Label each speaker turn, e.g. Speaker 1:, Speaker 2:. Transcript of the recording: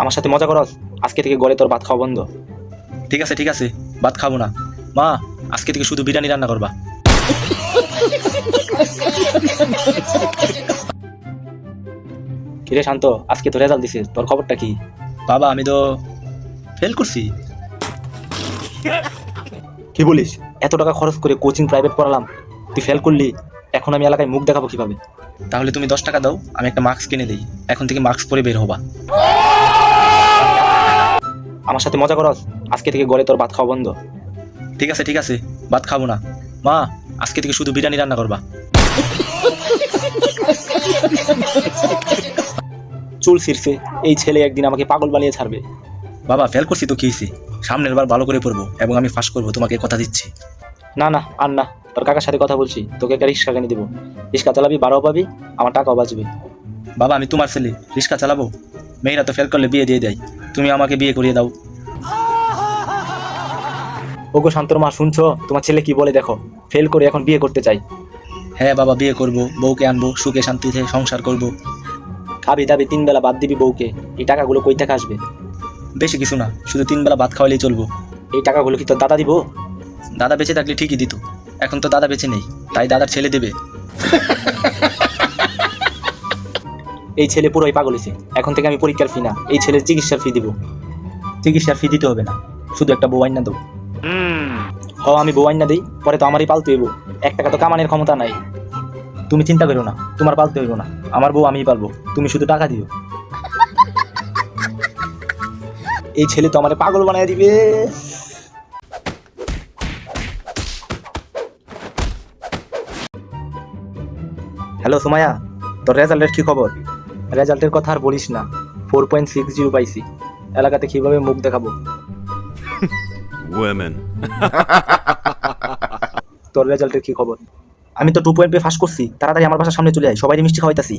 Speaker 1: আমার সাথে মজা করস? আজকে থেকে গড়ে তোর ভাত খাওয়া বন্ধ।
Speaker 2: ঠিক আছে, ভাত খাবো না। মা, আজকে থেকে শুধু বিরিয়ানি রান্না করবা।
Speaker 1: কিরে শান্ত, আজকে তো রেজাল্ট দিছিস, তোর খবরটা কি?
Speaker 2: বাবা, আমি তো ফেল করছি।
Speaker 1: কি বলিস? এত টাকা খরচ করে কোচিং প্রাইভেট পড়ালাম, তুই ফেল করলি? এখন আমি এলাকায় মুখ দেখাবো কিভাবে?
Speaker 2: তাহলে তুমি 10 টাকা দাও, আমি একটা মাস্ক কিনে দিই। এখন থেকে মাস্ক পরে বের হবা।
Speaker 1: আমার সাথে মজা করস? আজকে থেকে গড়ে তোর ভাত খাওয়া বন্ধ।
Speaker 2: ঠিক আছে, ভাত খাবো না। মা, আজকে থেকে শুধু বিরিয়ানি রান্না করবা।
Speaker 1: চুল ছিঁড়ছে, এই ছেলে একদিন আমাকে পাগল বানিয়ে ছাড়বে।
Speaker 2: বাবা, ফেল করছি তো কি হয়েছে? সামনের বার ভালো করে পড়বো এবং আমি ফাঁস করবো, তোমাকে কথা দিচ্ছি।
Speaker 1: না না, আর না, তোর কাকার সাথে কথা বলছি, তোকে একটা রিক্সা কিনে দেবো। রিক্সা চালাবি, ভাড়াও পাবি, আমার টাকাও বাঁচবে।
Speaker 2: বাবা, আমি তোমার ছেলে, রিক্সা চালাবো? মেয়েরা তো ফেল করলে বিয়ে দিয়ে দেয়, তুমি আমাকে বিয়ে করিয়ে দাও।
Speaker 1: ওগো শান্তর মা, শুনছো তোমার ছেলে কি বলে? দেখো, ফেল করে এখন বিয়ে করতে চাই।
Speaker 2: হ্যাঁ বাবা, বিয়ে করব, বউকে আনবো, সুখে শান্তিতে সংসার করব।
Speaker 1: খাবি দাবি, 3 বেলা বাদ দিবি বউকে। এই টাকাগুলো কই থেকে আসবে?
Speaker 2: বেশি কিছু না, শুধু 3 বেলা ভাত খাওয়ালেই চলবো।
Speaker 1: এই টাকাগুলো কি তোর দাদা দিব?
Speaker 2: দাদা বেঁচে থাকলে ঠিকই দিত, এখন তো দাদা বেঁচে নেই, তাই দাদার ছেলে দেবে।
Speaker 1: এই ছেলে পুরোই পাগল হয়েছে। এখন থেকে আমি পরীক্ষার ফি না, এই ছেলের চিকিৎসার ফি দিব।
Speaker 2: চিকিৎসার ফি দিতে হবে না, শুধু একটা বউ আইনা দাও।
Speaker 1: আমি বউ আইনা দিই, পরে তো আমারই পালতে হইব। 1 টাকা তো কামানোর ক্ষমতা নাই। তুমি চিন্তা করো না, তোমার পালতে হইব না, আমার বউ আমিই পালবো, তুমি শুধু টাকা দিও। এই ছেলে তো আমারে পাগল বানায় দিবে। হ্যালো সুমাইয়া, তোর রেজাল্টের কি খবর? রেজাল্টের কথা আর বলিস না, 4.60 পাইছি। এলাকাতে কিভাবে মুখ দেখাবো?
Speaker 3: Women.
Speaker 1: তোর রেজাল্টের কি খবর? আমি তো 2 পয়েন্ট পেয়ে ফাঁস করছি। তাড়াতাড়ি আমার বাসার সামনে চলে আয়, সবাই মিষ্টি খাওয়াইতাছি।